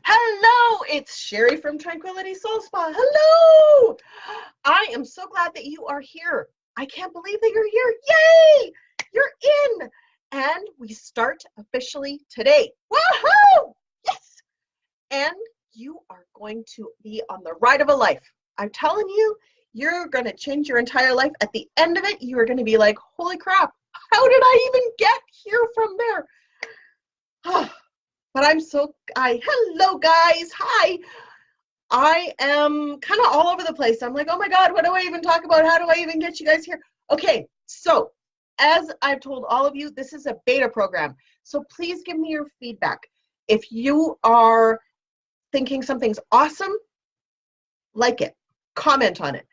Hello, it's Sherry from Tranquility Soul Spa. Hello! I am so glad that you are here. I can't believe that you're here. Yay! You're in. And we start officially today. Woohoo! Yes! And you are going to be on the ride of a life. I'm telling you, you're going to change your entire life. At the end of it, you are going to be like, holy crap, how did I even get here from there? But hello guys, hi. I am kind of all over the place. I'm like, oh my God, what do I even talk about? How do I even get you guys here? Okay, so as I've told all of you, this is a beta program. So please give me your feedback. If you are thinking something's awesome, like it, comment on it,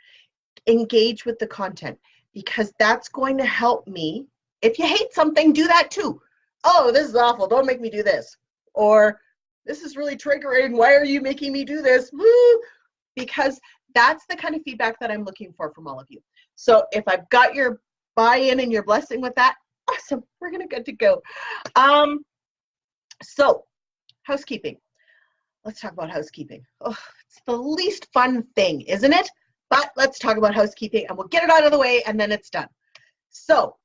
engage with the content, because that's going to help me. If you hate something, do that too. Oh, this is awful, don't make me do this. Or this is really triggering, why are you making me do this? Woo! Because that's the kind of feedback that I'm looking for from all of you. So if I've got your buy-in and your blessing with that, awesome, we're gonna get to go. So housekeeping. Let's talk about housekeeping. Oh, it's the least fun thing, isn't it? But let's talk about housekeeping and we'll get it out of the way and then it's done. So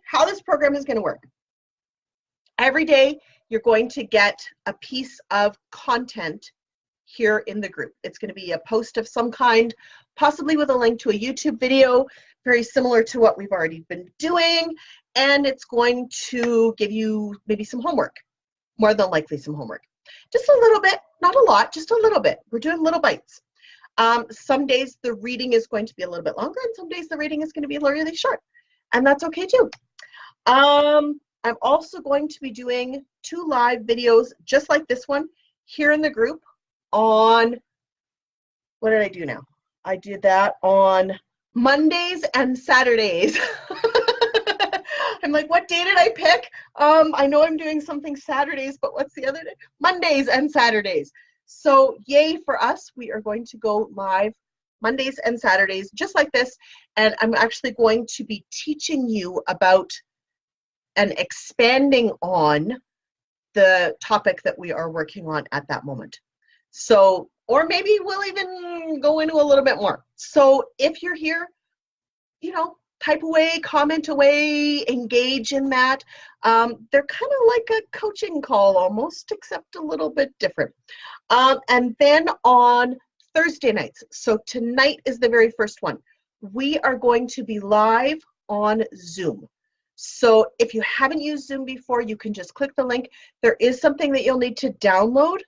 how this program is gonna work. Every day, you're going to get a piece of content here in the group. It's going to be a post of some kind, possibly with a link to a YouTube video, very similar to what we've already been doing, and it's going to give you maybe some homework, more than likely some homework. Just a little bit, not a lot, just a little bit. We're doing little bites. Some days the reading is going to be a little bit longer, and some days the reading is going to be really short, and that's okay too. I'm also going to be doing 2 live videos just like this one here in the group on, what did I do now? I did that on Mondays and Saturdays. I'm like, what day did I pick? I know I'm doing something Saturdays, but what's the other day? Mondays and Saturdays. So yay for us. We are going to go live Mondays and Saturdays just like this. And I'm actually going to be teaching you about and expanding on the topic that we are working on at that moment. So, or maybe we'll even go into a little bit more. So if you're here, you know, type away, comment away, engage in that. They're kind of like a coaching call almost, except a little bit different. And then on Thursday nights, so tonight is the very first one, we are going to be live on Zoom. So if you haven't used Zoom before, you can just click the link. There is something that you'll need to download,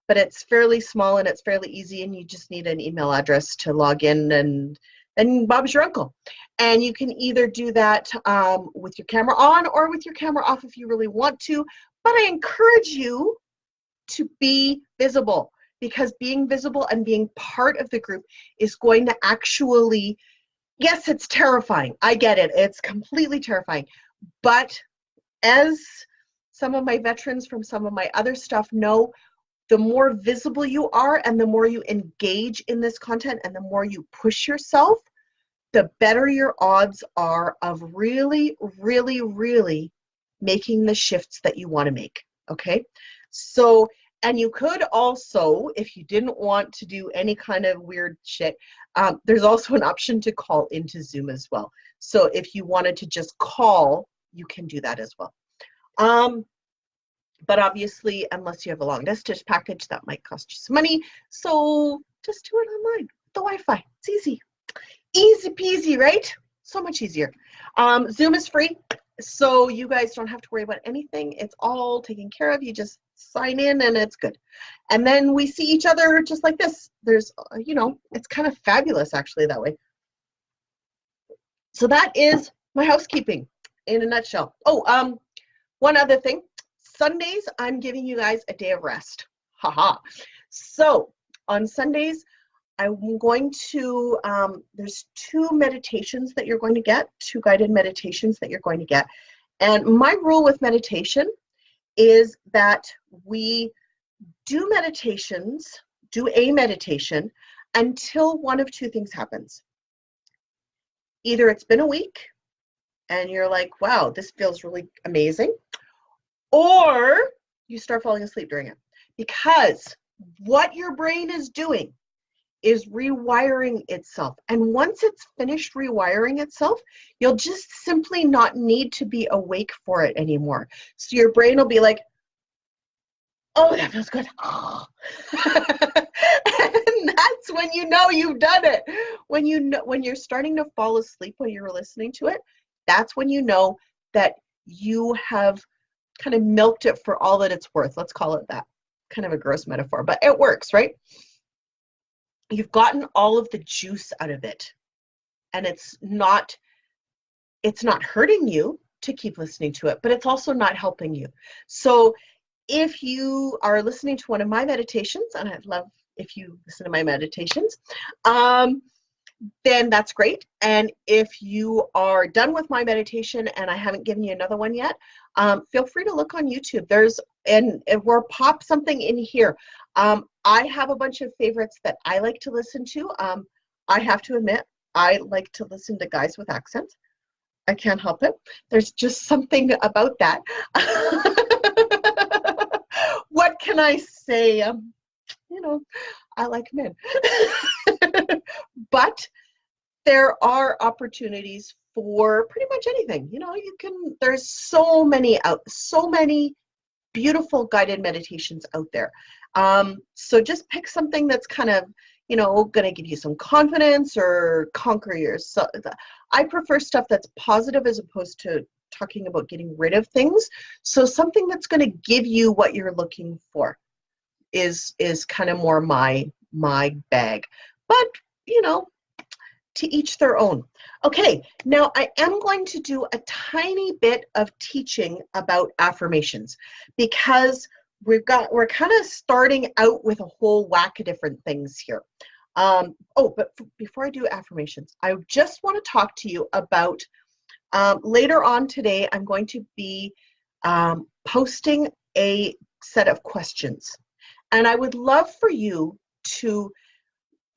but it's fairly small and it's fairly easy, and you just need an email address to log in, and then Bob's your uncle. And you can either do that with your camera on or with your camera off if you really want to, but I encourage you to be visible, because being visible and being part of the group is going to actually, yes, it's terrifying. I get it. It's completely terrifying. But as some of my veterans from some of my other stuff know, the more visible you are and the more you engage in this content and the more you push yourself, the better your odds are of really, really, really making the shifts that you want to make, okay? So, and you could also, if you didn't want to do any kind of weird shit, there's also an option to call into Zoom as well. So if you wanted to just call, you can do that as well. But obviously, unless you have a long distance package, that might cost you some money. So just do it online, the Wi-Fi. It's easy. Easy peasy, right? So much easier. Zoom is free, so you guys don't have to worry about anything. It's all taken care of. You just sign in and it's good. And then we see each other just like this. There's, you know, it's kind of fabulous actually that way. So that is my housekeeping in a nutshell. Oh, one other thing. Sundays, I'm giving you guys a day of rest. Haha. So on Sundays, I'm going to, there's 2 meditations that you're going to get, 2 guided meditations that you're going to get. And my rule with meditation is that we do a meditation until one of 2 things happens. Either it's been a week and you're like, wow, this feels really amazing, or you start falling asleep during it. Because what your brain is doing is rewiring itself. And once it's finished rewiring itself, you'll just simply not need to be awake for it anymore. So your brain will be like, oh, that feels good. And that's when you know you've done it. When you're starting to fall asleep when you're listening to it, that's when you know that you have kind of milked it for all that it's worth. Let's call it that. Kind of a gross metaphor, but it works, right? You've gotten all of the juice out of it, and it's not hurting you to keep listening to it, but it's also not helping you. So if you are listening to one of my meditations, and I'd love if you listen to my meditations, then that's great. And if you are done with my meditation and I haven't given you another one yet, feel free to look on YouTube. And we'll pop something in here. I have a bunch of favorites that I like to listen to. I have to admit, I like to listen to guys with accents. I can't help it. There's just something about that. What can I say? I like men. But there are opportunities for pretty much anything. There's so many beautiful guided meditations out there. So just pick something that's kind of, going to give you some confidence or conquer yourself. I prefer stuff that's positive as opposed to talking about getting rid of things. So something that's going to give you what you're looking for is kind of more my bag. But, to each their own. Okay, now I am going to do a tiny bit of teaching about affirmations because we're kind of starting out with a whole whack of different things here. But before I do affirmations, I just want to talk to you about later on today, I'm going to be posting a set of questions. And I would love for you to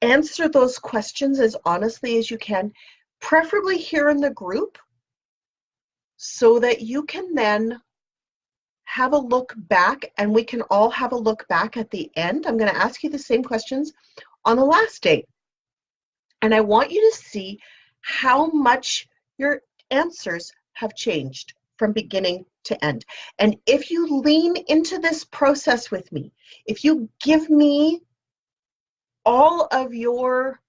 answer those questions as honestly as you can, preferably here in the group, so that you can then have a look back, and we can all have a look back at the end. I'm going to ask you the same questions on the last day. And I want you to see how much your answers have changed from beginning to end. And if you lean into this process with me, if you give me all of your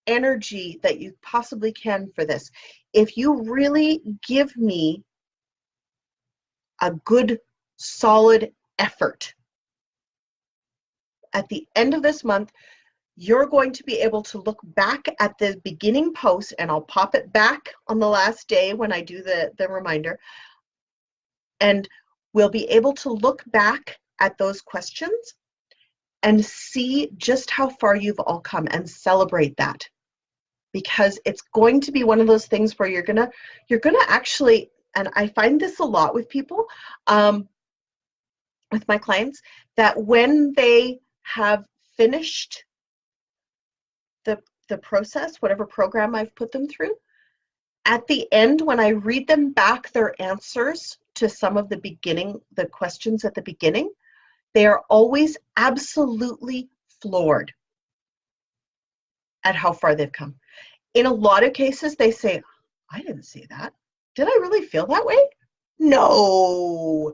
energy that you possibly can for this, if you really give me a good, solid effort, at the end of this month, you're going to be able to look back at the beginning post, and I'll pop it back on the last day when I do the reminder, and we'll be able to look back at those questions and see just how far you've all come and celebrate that. Because it's going to be one of those things where you're gonna actually, and I find this a lot with people, with my clients, that when they have finished the process, whatever program I've put them through, at the end, when I read them back their answers to some of the questions at the beginning, they are always absolutely floored at how far they've come. In a lot of cases, they say, I didn't say that. Did I really feel that way? No.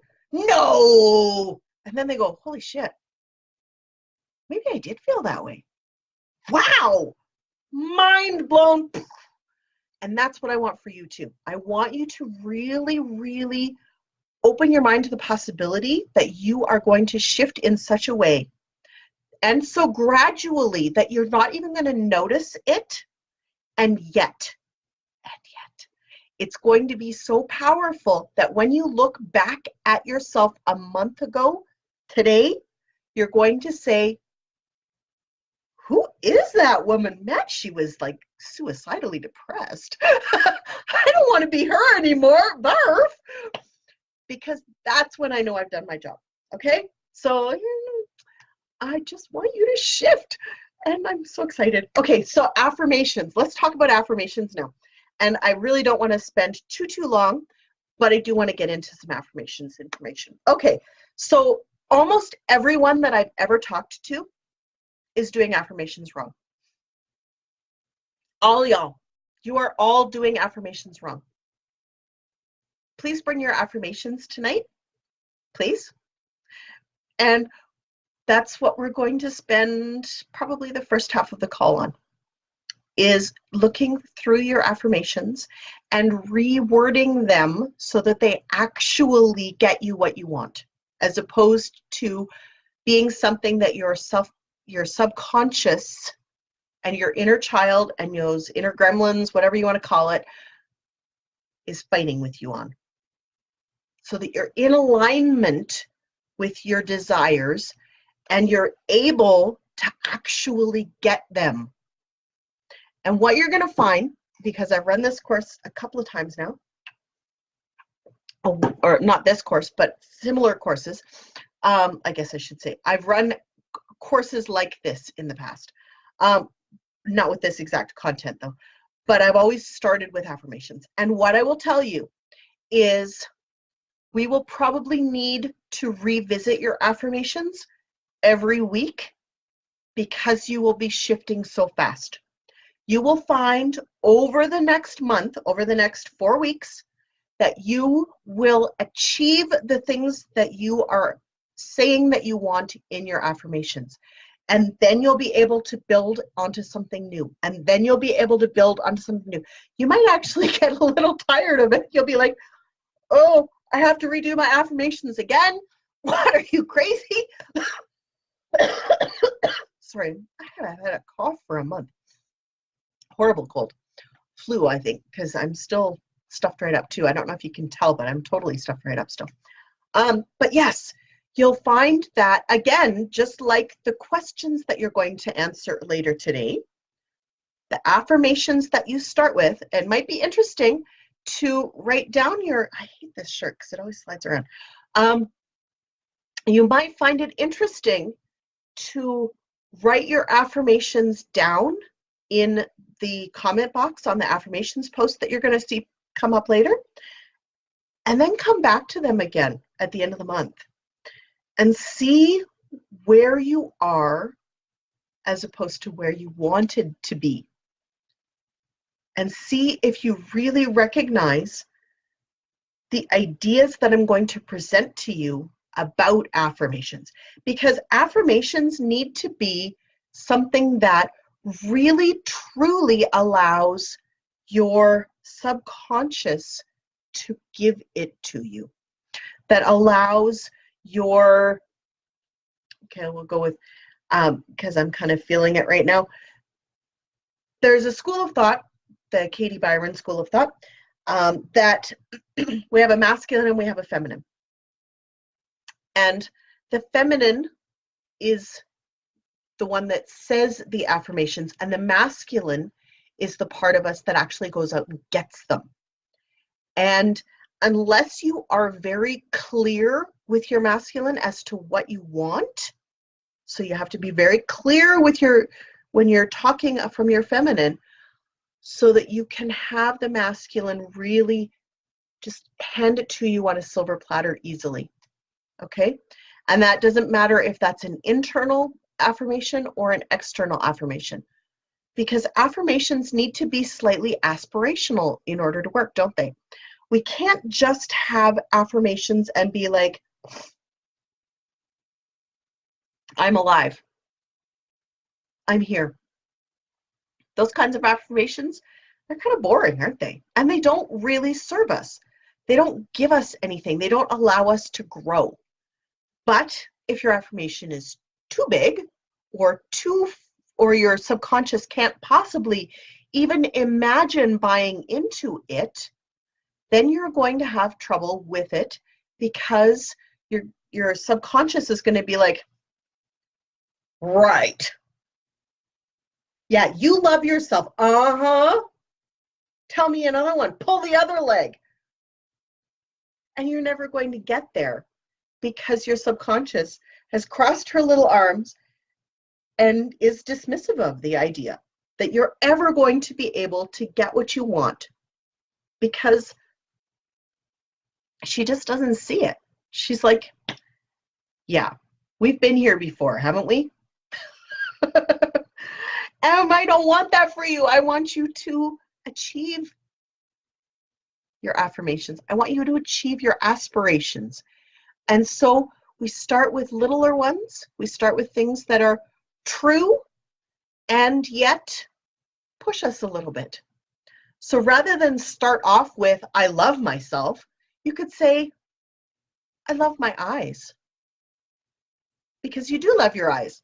And then they go, holy shit, maybe I did feel that way. Wow, mind blown. And that's what I want for you too. I want you to really, really open your mind to the possibility that you are going to shift in such a way, and so gradually, that you're not even going to notice it, and yet, it's going to be so powerful that when you look back at yourself a month ago today, you're going to say, who is that woman? Man, she was like suicidally depressed. I don't want to be her anymore. Barf. Because that's when I know I've done my job. Okay? So I just want you to shift. And I'm so excited. Okay, so affirmations. Let's talk about affirmations now. And I really don't want to spend too long, but I do want to get into some affirmations information. Okay, so almost everyone that I've ever talked to is doing affirmations wrong. All y'all, you are all doing affirmations wrong. Please bring your affirmations tonight, please. And that's what we're going to spend probably the first half of the call on, is looking through your affirmations and rewording them so that they actually get you what you want, as opposed to being something that your subconscious and your inner child and those inner gremlins, whatever you want to call it, is fighting with you on. So that you're in alignment with your desires and you're able to actually get them. And what you're going to find, because I've run this course a couple of times now, or not this course, but similar courses, I guess I should say, I've run courses like this in the past. Not with this exact content though, but I've always started with affirmations. And what I will tell you is we will probably need to revisit your affirmations every week because you will be shifting so fast. You will find over the next month, over the next 4 weeks, that you will achieve the things that you are saying that you want in your affirmations. And then you'll be able to build onto something new. And then you'll be able to build onto something new. You might actually get a little tired of it. You'll be like, oh, I have to redo my affirmations again? What, are you crazy? Sorry, I have had a cough for a month. Horrible cold. Flu, I think, because I'm still stuffed right up too. I don't know if you can tell, but I'm totally stuffed right up still. But yes, you'll find that, again, just like the questions that you're going to answer later today, the affirmations that you start with, it might be interesting to write down your, I hate this shirt because it always slides around. You might find it interesting to write your affirmations down in the comment box on the affirmations post that you're going to see come up later, and then come back to them again at the end of the month and see where you are as opposed to where you wanted to be, and see if you really recognize the ideas that I'm going to present to you about affirmations, because affirmations need to be something that really truly allows your subconscious to give it to you, that allows your, okay, we'll go with, because I'm kind of feeling it right now. There's a school of thought, the Katie Byron School of Thought, that we have a masculine and we have a feminine. And the feminine is the one that says the affirmations, and the masculine is the part of us that actually goes out and gets them. And unless you are very clear with your masculine as to what you want, so you have to be very clear with your, when you're talking from your feminine, so that you can have the masculine really just hand it to you on a silver platter easily. Okay? And that doesn't matter if that's an internal affirmation or an external affirmation, because affirmations need to be slightly aspirational in order to work, don't they? We can't just have affirmations and be like, I'm alive, I'm here. Those kinds of affirmations, they're kind of boring, aren't they? And they don't really serve us. They don't give us anything. They don't allow us to grow. But if your affirmation is too big, or your subconscious can't possibly even imagine buying into it, then you're going to have trouble with it, because your subconscious is going to be like, right, yeah, you love yourself, tell me another one, pull the other leg. And you're never going to get there, because your subconscious has crossed her little arms and is dismissive of the idea that you're ever going to be able to get what you want, because she just doesn't see it. She's like, yeah, We've been here before, haven't we? I don't want that for you. I want you to achieve your affirmations. I want you to achieve your aspirations. And so we start with littler ones. We start with things that are true and yet push us a little bit. So rather than start off with, I love myself, you could say, I love my eyes. Because you do love your eyes.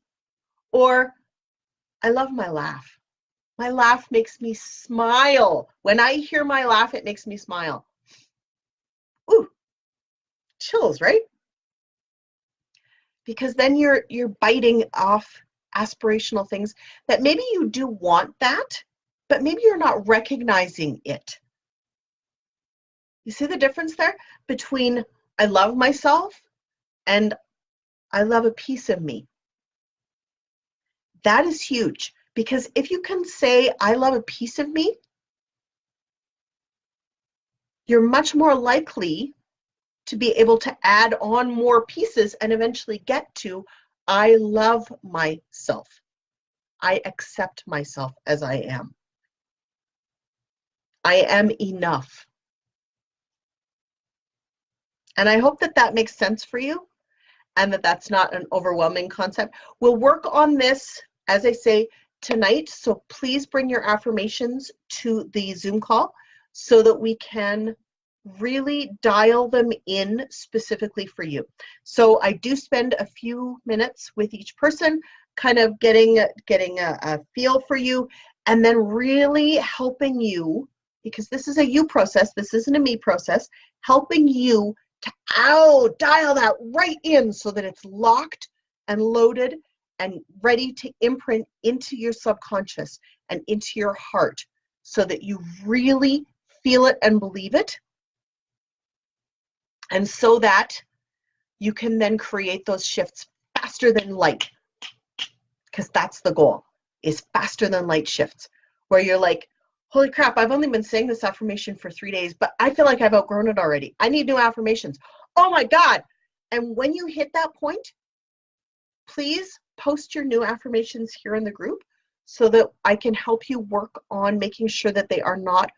Or, I love my laugh. My laugh makes me smile. When I hear my laugh, it makes me smile. Ooh, chills, right? Because then you're biting off aspirational things that maybe you do want that, but maybe you're not recognizing it. You see the difference there between I love myself and I love a piece of me? That is huge, because if you can say, I love a piece of me, you're much more likely to be able to add on more pieces and eventually get to, I love myself. I accept myself as I am. I am enough. And I hope that that makes sense for you and that that's not an overwhelming concept. We'll work on this, as I say, tonight. So please bring your affirmations to the Zoom call so that we can really dial them in specifically for you. So I do spend a few minutes with each person, kind of getting a feel for you, and then really helping you, because this is a you process, this isn't a me process, helping you to dial that right in so that it's locked and loaded and ready to imprint into your subconscious and into your heart so that you really feel it and believe it. And so that you can then create those shifts faster than light, because that's the goal, is faster than light shifts, where you're like, holy crap, I've only been saying this affirmation for 3 days, but I feel like I've outgrown it already. I need new affirmations. Oh my God. And when you hit that point, please post your new affirmations here in the group so that I can help you work on making sure that they are not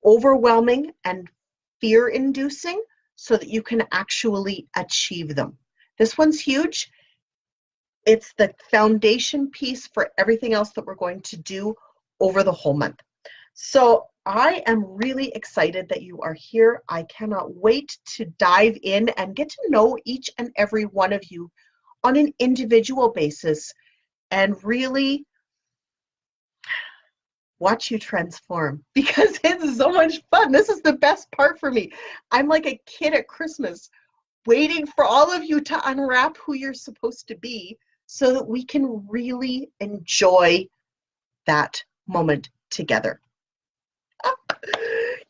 overwhelming and fear-inducing so that you can actually achieve them. This one's huge. It's the foundation piece for everything else that we're going to do over the whole month. So I am really excited that you are here. I cannot wait to dive in and get to know each and every one of you on an individual basis and really watch you transform, because it's so much fun. This is the best part for me. I'm like a kid at Christmas waiting for all of you to unwrap who you're supposed to be so that we can really enjoy that moment together.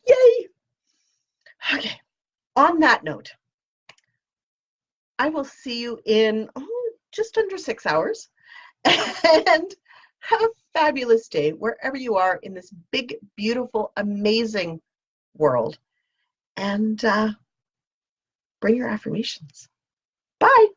Yay! Okay, on that note, I will see you in just under 6 hours, and have a fabulous day wherever you are in this big, beautiful, amazing world, and bring your affirmations. Bye.